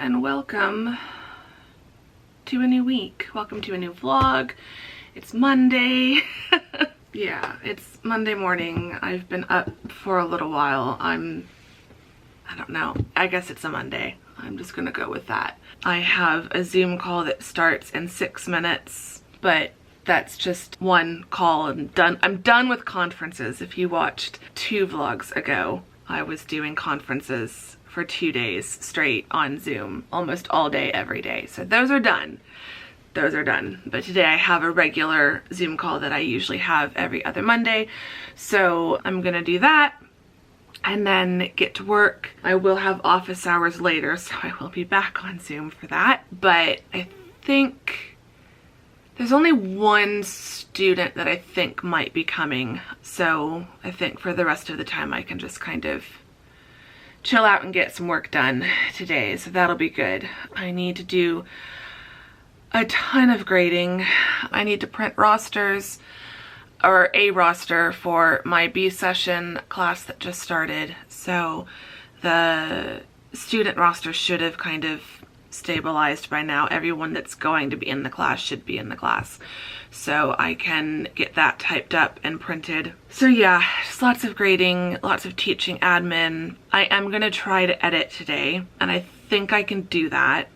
and welcome to a new week. Welcome to a new vlog. It's Monday. Yeah, it's Monday morning. I've been up for a little while. I don't know. I guess it's a Monday. I'm just gonna go with that. I have a Zoom call that starts in 6 minutes, but that's just one call and done. I'm done with conferences. If you watched 2 vlogs ago, I was doing conferences for 2 days straight on Zoom, almost all day, every day. So those are done. Those are done. But today I have a regular Zoom call that I usually have every other Monday. So I'm gonna do that and then get to work. I will have office hours later, so I will be back on Zoom for that. But I think there's only one student that I think might be coming. So I think for the rest of the time I can just kind of chill out and get some work done today. So that'll be good. I need to do a ton of grading. I need to print rosters, or a roster for my B session class that just started. So the student roster should have kind of stabilized by now. Everyone that's going to be in the class should be in the class. So I can get that typed up and printed. So yeah, just lots of grading, lots of teaching admin. I am gonna try to edit today, and I think I can do that.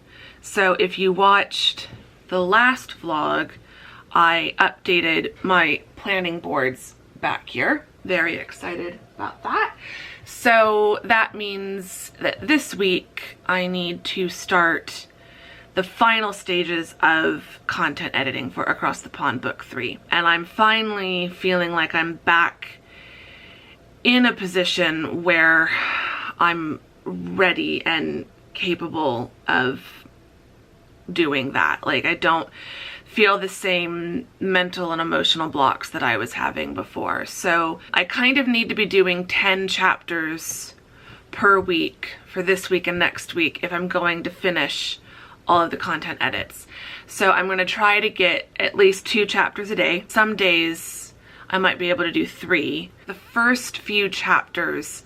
So if you watched the last vlog, I updated my planning boards back here. Very excited about that. So that means that this week I need to start the final stages of content editing for Across the Pond Book 3. And I'm finally feeling like I'm back in a position where I'm ready and capable of doing that. Like, I don't feel the same mental and emotional blocks that I was having before. So I kind of need to be doing 10 chapters per week for this week and next week if I'm going to finish all of the content edits. So I'm going to try to get at least 2 chapters a day. Some days I might be able to do 3. The first few chapters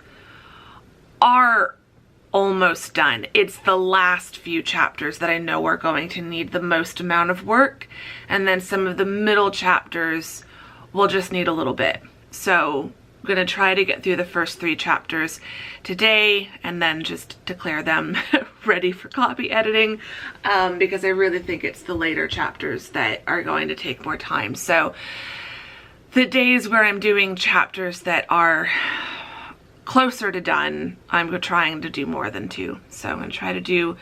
are almost done. It's the last few chapters that I know are going to need the most amount of work, and then some of the middle chapters will just need a little bit. So I'm gonna try to get through the first 3 chapters today and then just declare them ready for copy editing, because I really think it's the later chapters that are going to take more time. So the days where I'm doing chapters that are closer to done, I'm trying to do more than 2. So I'm gonna try to do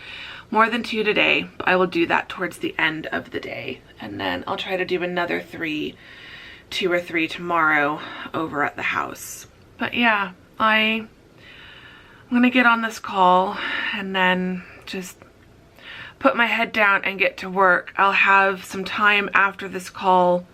more than 2 today. I will do that towards the end of the day, and then I'll try to do another 2 or 3 tomorrow over at the house. But yeah, I'm gonna get on this call and then just put my head down and get to work. I'll have some time after this call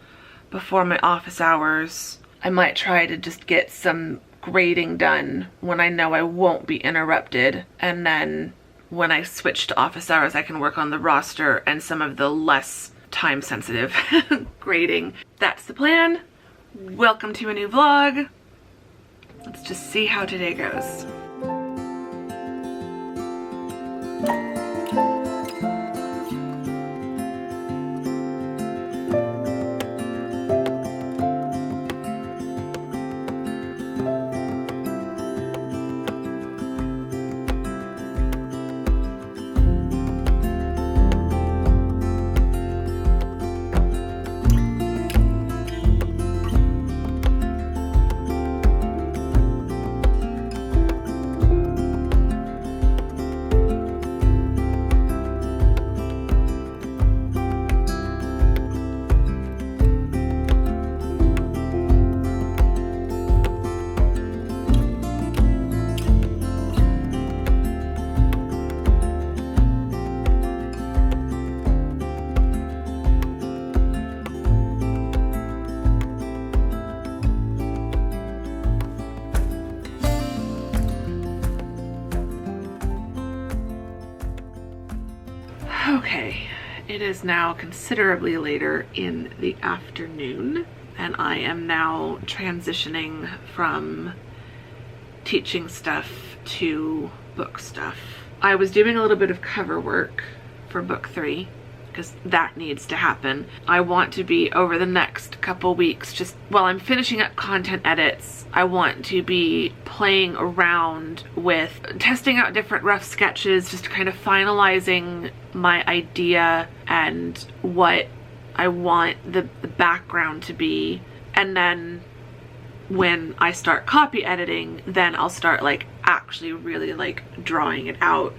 before my office hours. I might try to just get some grading done when I know I won't be interrupted, and then when I switch to office hours I can work on the roster and some of the less time sensitive grading. That's the plan. Welcome to a new vlog. Let's just see how today goes. Okay, it is now considerably later in the afternoon, and I am now transitioning from teaching stuff to book stuff. I was doing a little bit of cover work for book 3 because that needs to happen. I want to be, over the next couple weeks, just while I'm finishing up content edits, I want to be playing around with testing out different rough sketches, just kind of finalizing my idea and what I want the background to be. And then when I start copy editing, then I'll start like actually really like drawing it out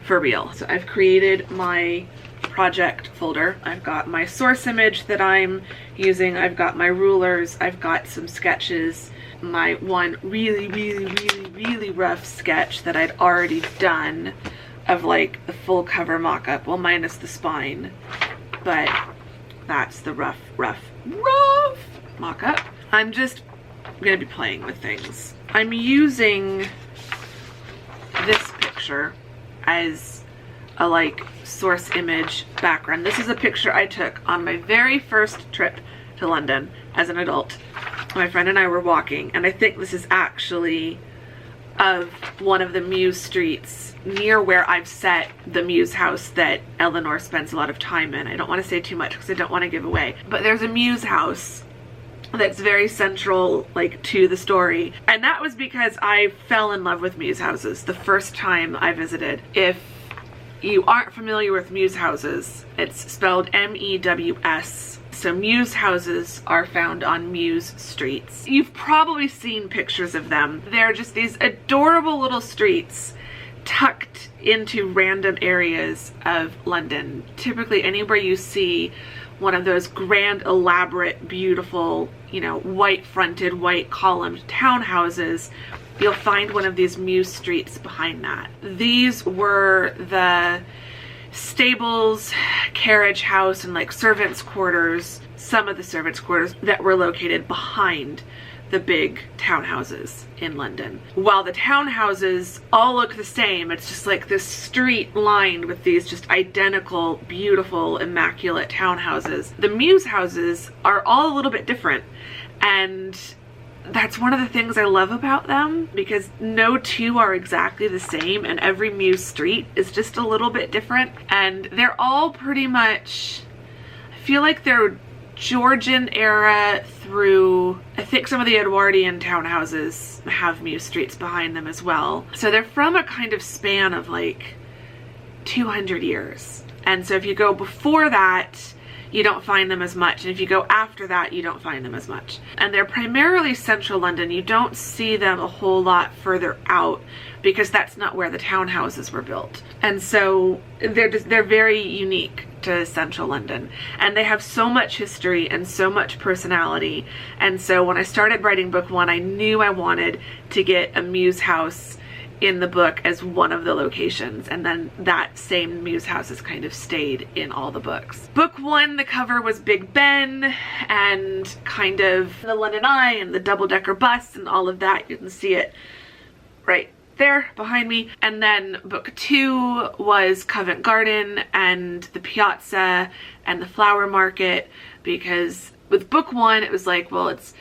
for real. So I've created my project folder. I've got my source image that I'm using. I've got my rulers. I've got some sketches. My one really rough sketch that I'd already done of like the full cover mock-up, well, minus the spine, but that's the rough mock-up. I'm just gonna be playing with things. I'm using this picture as a like source image background. This is a picture I took on my very first trip to London as an adult. My friend and I were walking, and I think this is actually of one of the Muse streets near where I've set the Muse house that Eleanor spends a lot of time in. I don't want to say too much because I don't want to give away, but there's a Muse house that's very central like to the story, and that was because I fell in love with Muse houses the first time I visited. If you aren't familiar with Muse houses, it's spelled M-E-W-S. So Muse houses are found on Muse streets. You've probably seen pictures of them. They're just these adorable little streets tucked into random areas of London. Typically anywhere you see one of those grand, elaborate, beautiful, you know, white fronted, white columned townhouses, you'll find one of these Muse streets behind that. These were the stables, carriage house, and like servants' quarters, some of the servants' quarters that were located behind the big townhouses in London. While the townhouses all look the same, it's just like this street lined with these just identical, beautiful, immaculate townhouses. The Muse houses are all a little bit different, and that's one of the things I love about them, because no two are exactly the same, and every Muse street is just a little bit different, and they're all pretty much, I feel like they're Georgian era through, I think some of the Edwardian townhouses have Muse streets behind them as well. So they're from a kind of span of like 200 years. And so if you go before that, you don't find them as much. And if you go after that, you don't find them as much. And they're primarily central London. You don't see them a whole lot further out because that's not where the townhouses were built. And so they're very unique to central London. And they have so much history and so much personality. And so when I started writing book 1, I knew I wanted to get a Muse house in the book as one of the locations, and then that same Muse house has kind of stayed in all the books. Book 1, the cover was Big Ben and kind of the London Eye and the double-decker bus and all of that. You can see it right there behind me. And then book 2 was Covent Garden and the Piazza and the flower market, because with book 1 it was like, well, it's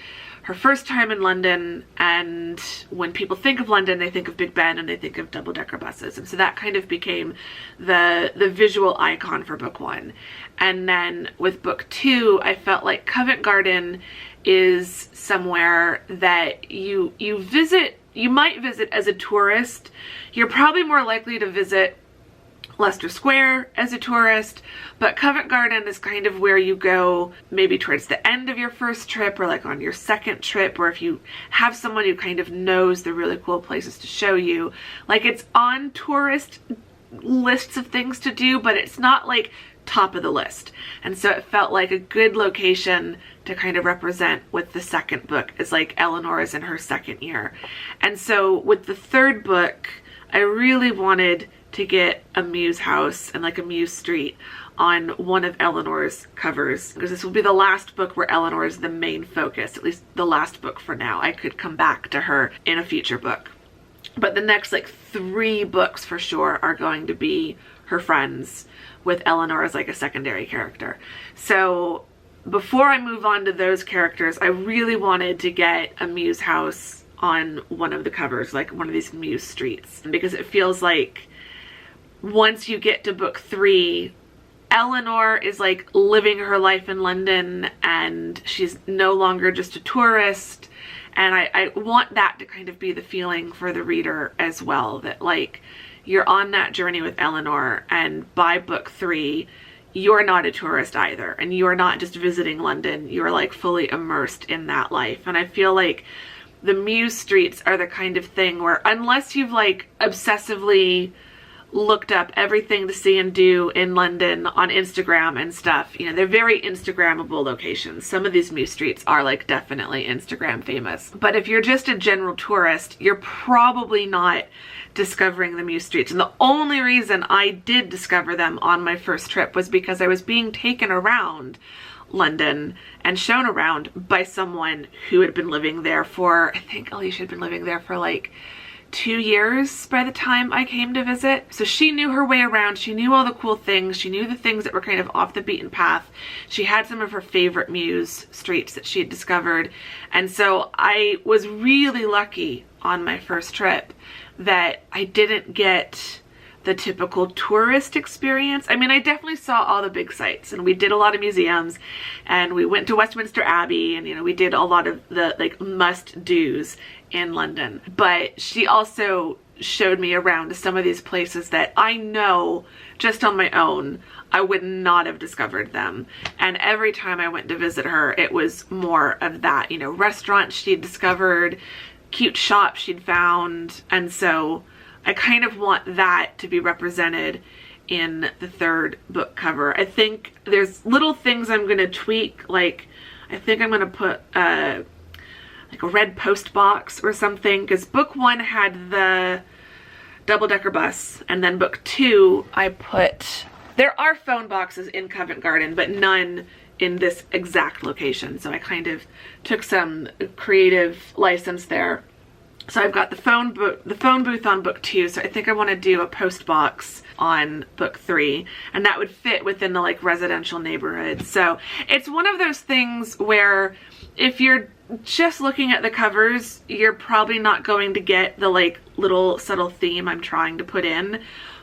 her first time in London, and when people think of London, they think of Big Ben and they think of double-decker buses. And so that kind of became the visual icon for book 1. And then with book 2, I felt like Covent Garden is somewhere that you might visit as a tourist. You're probably more likely to visit Leicester Square as a tourist, but Covent Garden is kind of where you go maybe towards the end of your first trip, or like on your second trip, or if you have someone who kind of knows the really cool places to show you. Like, it's on tourist lists of things to do, but it's not like top of the list. And so it felt like a good location to kind of represent with the second book, is like Eleanor is in her second year. And so with the third book, I really wanted to get a Muse house and like a Muse street on one of Eleanor's covers, because this will be the last book where Eleanor is the main focus, at least the last book for now. I could come back to her in a future book, but the next like 3 books for sure are going to be her friends, with Eleanor as like a secondary character. So before I move on to those characters, I really wanted to get a Muse house on one of the covers, like one of these Muse streets, because it feels like once you get to book 3, Eleanor is like living her life in London and she's no longer just a tourist. And I want that to kind of be the feeling for the reader as well, that like you're on that journey with Eleanor, and by book 3, you're not a tourist either. And you're not just visiting London, you're like fully immersed in that life. And I feel like the Muse Streets are the kind of thing where, unless you've like obsessively looked up everything to see and do in London on Instagram and stuff, you know, they're very Instagrammable locations. Some of these Muse Streets are like definitely Instagram famous. But if you're just a general tourist, you're probably not discovering the Muse Streets. And the only reason I did discover them on my first trip was because I was being taken around London and shown around by someone who had been living there for, I think Alicia had been living there for like 2 years by the time I came to visit. So she knew her way around. She knew all the cool things. She knew the things that were kind of off the beaten path. She had some of her favorite Muse Streets that she had discovered. And so I was really lucky on my first trip that I didn't get the typical tourist experience. I mean, I definitely saw all the big sites, and we did a lot of museums, and we went to Westminster Abbey, and you know, we did a lot of the like must-dos in London. But she also showed me around to some of these places that I know just on my own I would not have discovered them. And every time I went to visit her, it was more of that, you know, restaurants she'd discovered, cute shops she'd found. And so I kind of want that to be represented in the 3rd book cover. I think there's little things I'm going to tweak, like I think I'm going to put like a red post box or something, because book 1 had the double-decker bus, and then book 2 I put, there are phone boxes in Covent Garden but none in this exact location, so I kind of took some creative license there. So I've got the phone booth on book 2, so I think I want to do a post box on book 3, and that would fit within the like residential neighborhood. So it's one of those things where if you're just looking at the covers, you're probably not going to get the like little subtle theme I'm trying to put in.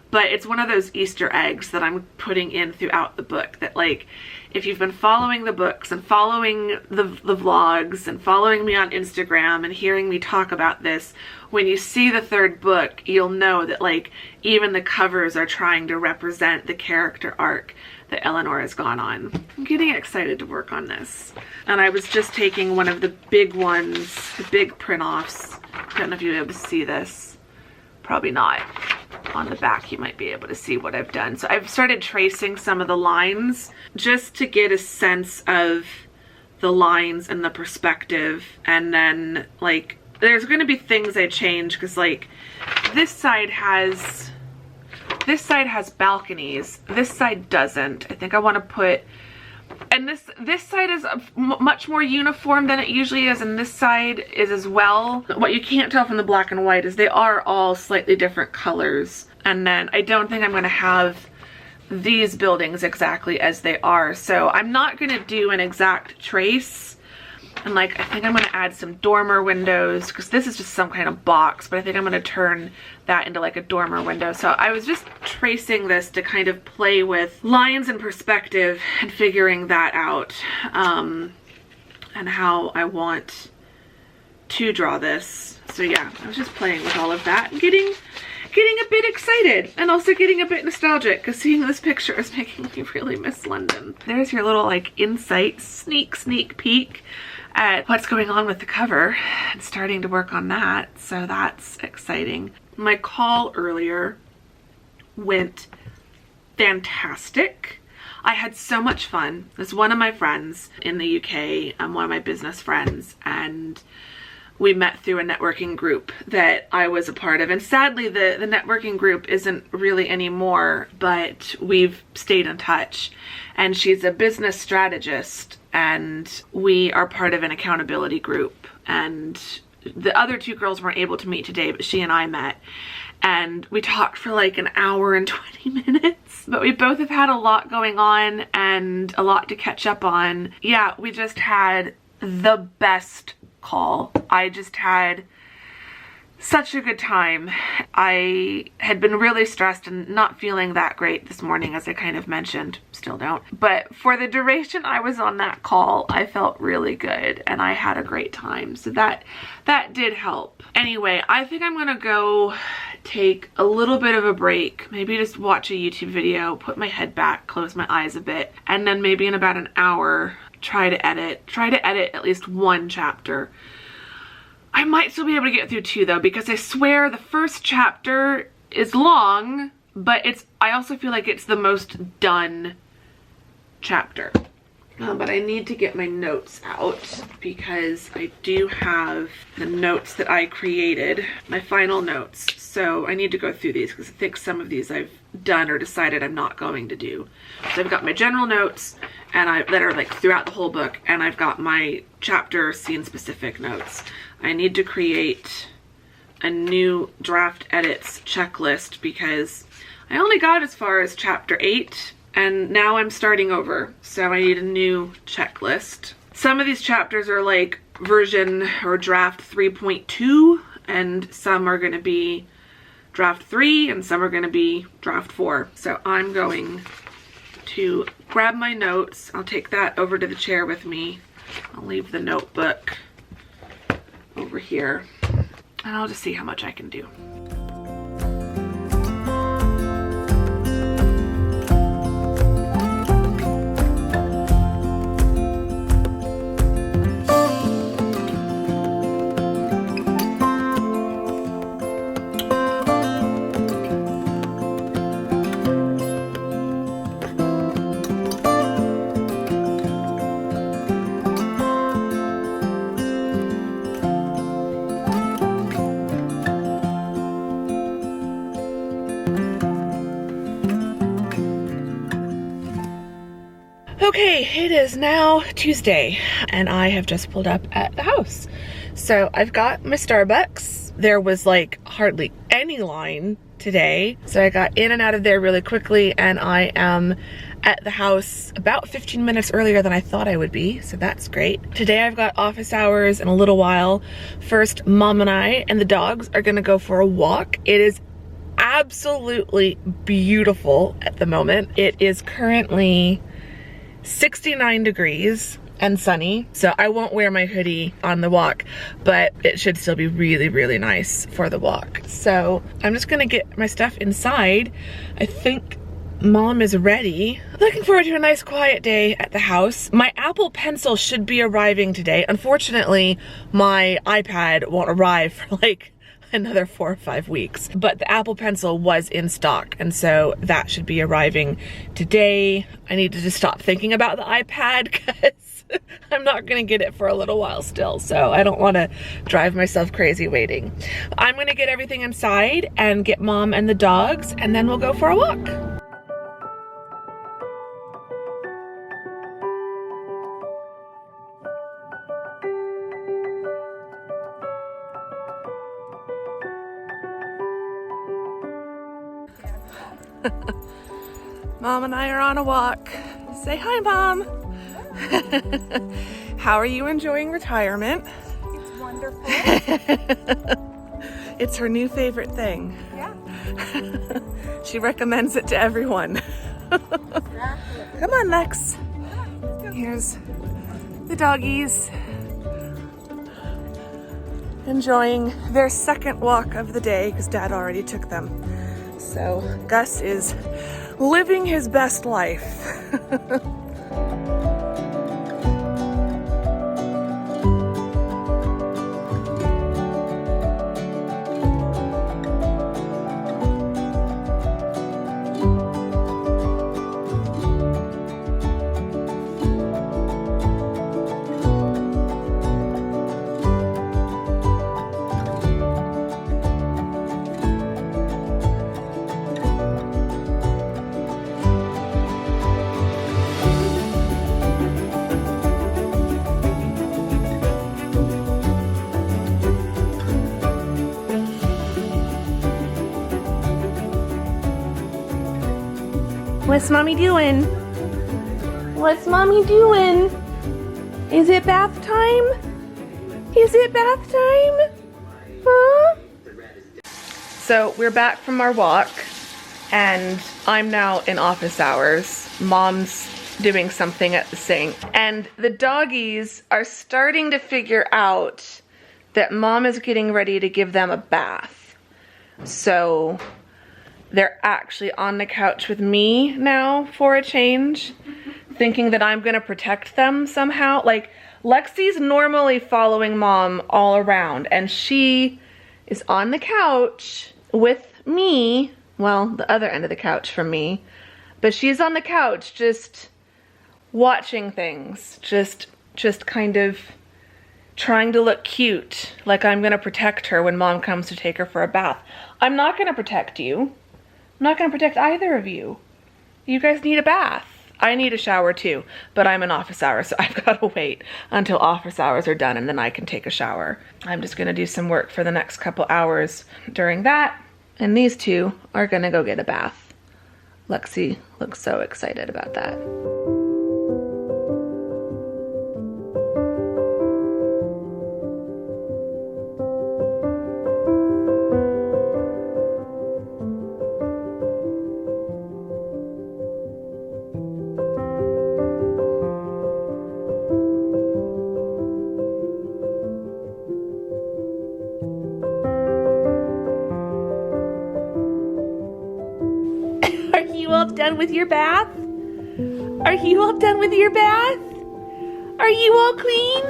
But it's one of those Easter eggs that I'm putting in throughout the book, that like, if you've been following the books and following the vlogs and following me on Instagram and hearing me talk about this, when you see the 3rd book, you'll know that like even the covers are trying to represent the character arc that Eleanor has gone on. I'm getting excited to work on this. And I was just taking one of the big ones, the big print-offs. I don't know if you'll be able to see this. Probably not. On the back you might be able to see what I've done. So I've started tracing some of the lines just to get a sense of the lines and the perspective. And then like there's going to be things I change, because like this side has balconies, this side doesn't. I think I want to put, and this side is much more uniform than it usually is, and this side is as well. What you can't tell from the black and white is they are all slightly different colors. And then I don't think I'm going to have these buildings exactly as they are, so I'm not going to do an exact trace. And like I think I'm going to add some dormer windows, because this is just some kind of box, but I think I'm going to turn that into like a dormer window. So I was just tracing this to kind of play with lines and perspective and figuring that out, and how I want to draw this. So yeah, I was just playing with all of that and getting a bit excited, and also getting a bit nostalgic, because seeing this picture is making me really miss London. There's your little like insight, sneak peek at what's going on with the cover, and starting to work on that, so that's exciting. My call earlier went fantastic. I had so much fun. There's one of my friends in the UK, one of my business friends, and we met through a networking group that I was a part of. And sadly, the networking group isn't really anymore, but we've stayed in touch. And she's a business strategist, and we are part of an accountability group. And the other 2 girls weren't able to meet today, but she and I met. And we talked for like an hour and 20 minutes. But we both have had a lot going on and a lot to catch up on. Yeah, we just had the best call. I just had such a good time. I had been really stressed and not feeling that great this morning, as I kind of mentioned. Still don't. But for the duration I was on that call, I felt really good and I had a great time. So that did help. Anyway, I think I'm gonna go take a little bit of a break, maybe just watch a YouTube video, put my head back, close my eyes a bit, and then maybe in about an hour try to edit at least one chapter. I might still be able to get through 2 though, because I swear the first chapter is long, but I also feel like it's the most done chapter. But I need to get my notes out because I do have the notes that I created, my final notes. So I need to go through these because I think some of these I've done or decided I'm not going to do. So I've got my general notes that are like throughout the whole book, and I've got my chapter scene specific notes. I need to create a new draft edits checklist because I only got as far as chapter 8 and now I'm starting over. So I need a new checklist. Some of these chapters are like version or draft 3.2 and some are going to be draft 3 and some are going to be draft 4. So I'm going to grab my notes. I'll take that over to the chair with me. I'll leave the notebook over here and I'll just see how much I can do. Okay, it is now Tuesday and I have just pulled up at the house. So I've got my Starbucks. There was like hardly any line today. So I got in and out of there really quickly and I am at the house about 15 minutes earlier than I thought I would be. So that's great. Today I've got office hours in a little while. First, Mom and I and the dogs are gonna go for a walk. It is absolutely beautiful at the moment. It is currently 69 degrees and sunny, so I won't wear my hoodie on the walk, but it should still be really, really nice for the walk. So I'm just gonna get my stuff inside. I think Mom is ready. Looking forward to a nice quiet day at the house. My Apple Pencil should be arriving today. Unfortunately, my iPad won't arrive for like another 4 or 5 weeks, but the Apple Pencil was in stock and so that should be arriving today. I need to just stop thinking about the iPad because I'm not gonna get it for a little while still, so I don't want to drive myself crazy waiting. I'm gonna get everything inside and get Mom and the dogs and then we'll go for a walk. Mom and I are on a walk. Say hi, Mom. How are you enjoying retirement? It's wonderful. It's her new favorite thing. Yeah. She recommends it to everyone. Exactly. Come on, Lex. Let's go. Here's the doggies. Enjoying their second walk of the day because Dad already took them. So Gus is living his best life. What's Mommy doing? What's Mommy doing? Is it bath time? Is it bath time? Huh? So we're back from our walk and I'm now in office hours. Mom's doing something at the sink. And the doggies are starting to figure out that Mom is getting ready to give them a bath. So they're actually on the couch with me now for a change, thinking that I'm gonna protect them somehow. Like, Lexi's normally following Mom all around, and she is on the couch with me, well, the other end of the couch from me, but she's on the couch just watching things, just kind of trying to look cute, like I'm gonna protect her when Mom comes to take her for a bath. I'm not gonna protect you. I'm not gonna protect either of you. You guys need a bath. I need a shower too, but I'm in office hours, so I've gotta wait until office hours are done and then I can take a shower. I'm just gonna do some work for the next couple hours during that, and these two are gonna go get a bath. Lexi looks so excited about that. Are you all done with your bath? Are you all done with your bath? Are you all clean?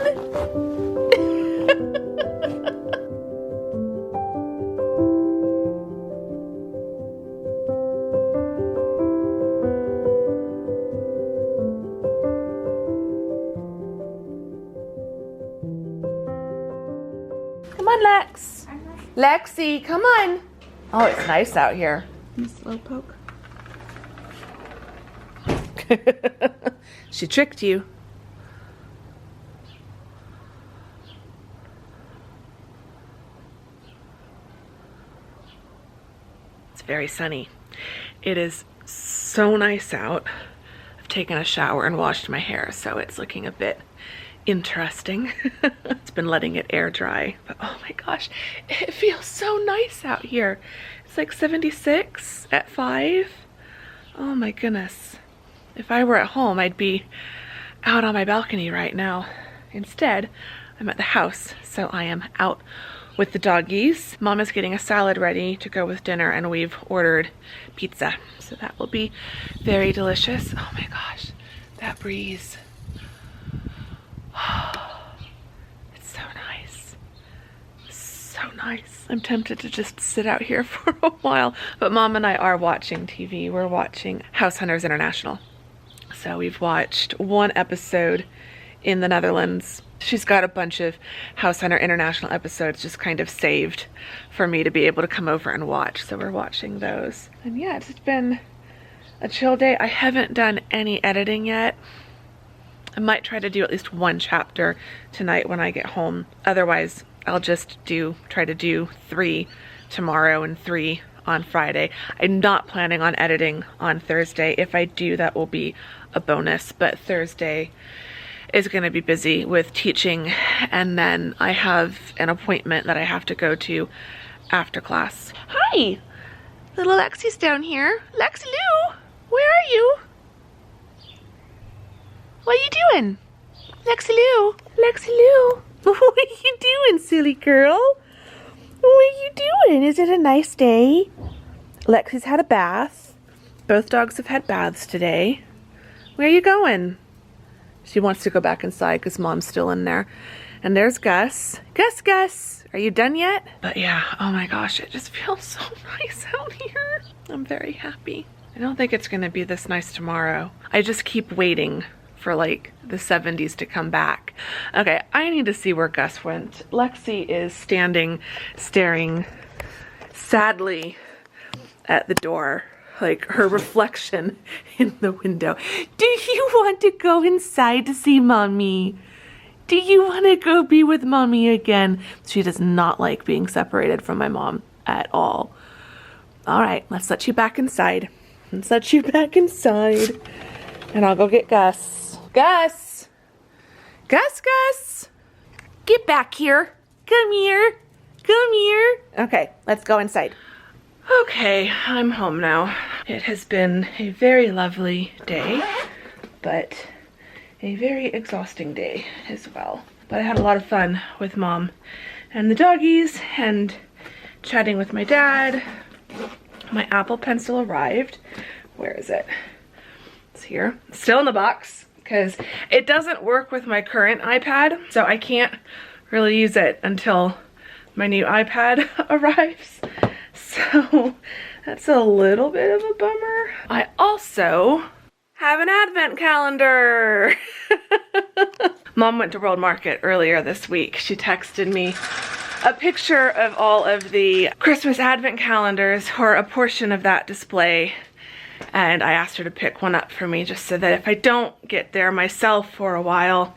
Come on, Lex. Lexi, come on. Oh, it's nice out here. Slow poke. She tricked you. It's very sunny. It is so nice out. I've taken a shower and washed my hair, so it's looking a bit interesting. It's been letting it air dry, but oh my gosh, it feels so nice out here. It's like 76 at 5. Oh my goodness. If I were at home, I'd be out on my balcony right now. Instead, I'm at the house, so I am out with the doggies. Mom is getting a salad ready to go with dinner, and we've ordered pizza, so that will be very delicious. Oh my gosh, that breeze. It's so nice. So nice. I'm tempted to just sit out here for a while, but Mom and I are watching TV. We're watching House Hunters International. So we've watched one episode in the Netherlands. She's got a bunch of House Hunter International episodes just kind of saved for me to be able to come over and watch. So we're watching those. And yeah, it's been a chill day. I haven't done any editing yet. I might try to do at least one chapter tonight when I get home. Otherwise, I'll just try to do 3 tomorrow and 3 on Friday. I'm not planning on editing on Thursday. If I do, that will be a bonus, but Thursday is going to be busy with teaching, and then I have an appointment that I have to go to after class. Hi! Little Lexi's down here. Lexi Lou! Where are you? What are you doing? Lexi Lou! Lexi Lou! What are you doing, silly girl? What are you doing? Is it a nice day? Lexi's had a bath. Both dogs have had baths today. Where are you going? She wants to go back inside because Mom's still in there. And there's Gus. Gus, are you done yet? But yeah, oh my gosh, it just feels so nice out here. I'm very happy. I don't think it's gonna be this nice tomorrow. I just keep waiting for like the 70s to come back. Okay, I need to see where Gus went. Lexi is standing, staring sadly at the door, like her reflection in the window. Do you want to go inside to see Mommy? Do you want to go be with Mommy again? She does not like being separated from my mom at all. All right, let's let you back inside. Let's let you back inside. And I'll go get Gus. Gus! Gus! Get back here. Come here. Okay, let's go inside. Okay, I'm home now. It has been a very lovely day, but a very exhausting day as well. But I had a lot of fun with Mom and the doggies and chatting with my dad. My Apple Pencil arrived. Where is it? It's here. It's still in the box because it doesn't work with my current iPad, so I can't really use it until my new iPad arrives. So that's a little bit of a bummer. I also have an advent calendar. Mom went to World Market earlier this week. She texted me a picture of all of the Christmas advent calendars, or a portion of that display, and I asked her to pick one up for me just so that if I don't get there myself for a while,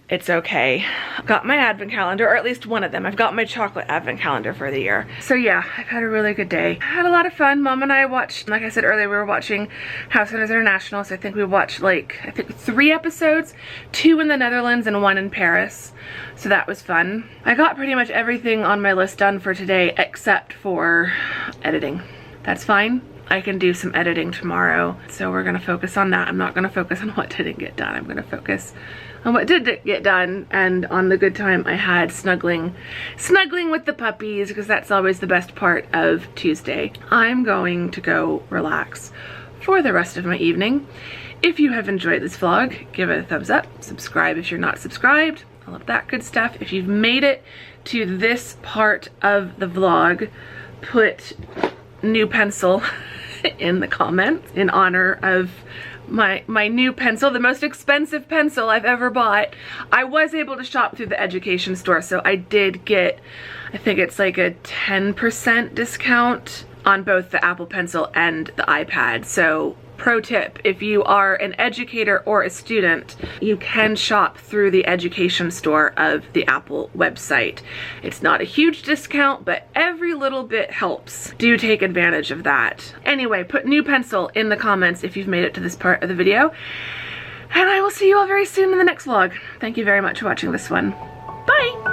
it's okay. I've got my advent calendar, or at least one of them. I've got my chocolate advent calendar for the year. So yeah, I've had a really good day. I had a lot of fun. Mom and I watched, like I said earlier, we were watching House Hunters International, so I think we watched like, 3 episodes, 2 in the Netherlands and 1 in Paris. So that was fun. I got pretty much everything on my list done for today except for editing. That's fine. I can do some editing tomorrow, so we're gonna focus on that. I'm not gonna focus on what didn't get done. I'm gonna focus on what did get done and on the good time I had snuggling with the puppies, because that's always the best part of Tuesday. I'm going to go relax for the rest of my evening. If you have enjoyed this vlog, give it a thumbs up. Subscribe if you're not subscribed. All of that good stuff. If you've made it to this part of the vlog, put new pencil in the comments in honor of my new pencil, the most expensive pencil I've ever bought. I was able to shop through the education store, so I did get, I think it's like a 10% discount on both the Apple Pencil and the iPad. So pro tip, if you are an educator or a student, you can shop through the education store of the Apple website. It's not a huge discount, but every little bit helps. Do take advantage of that. Anyway, put new pencil in the comments if you've made it to this part of the video. And I will see you all very soon in the next vlog. Thank you very much for watching this one. Bye!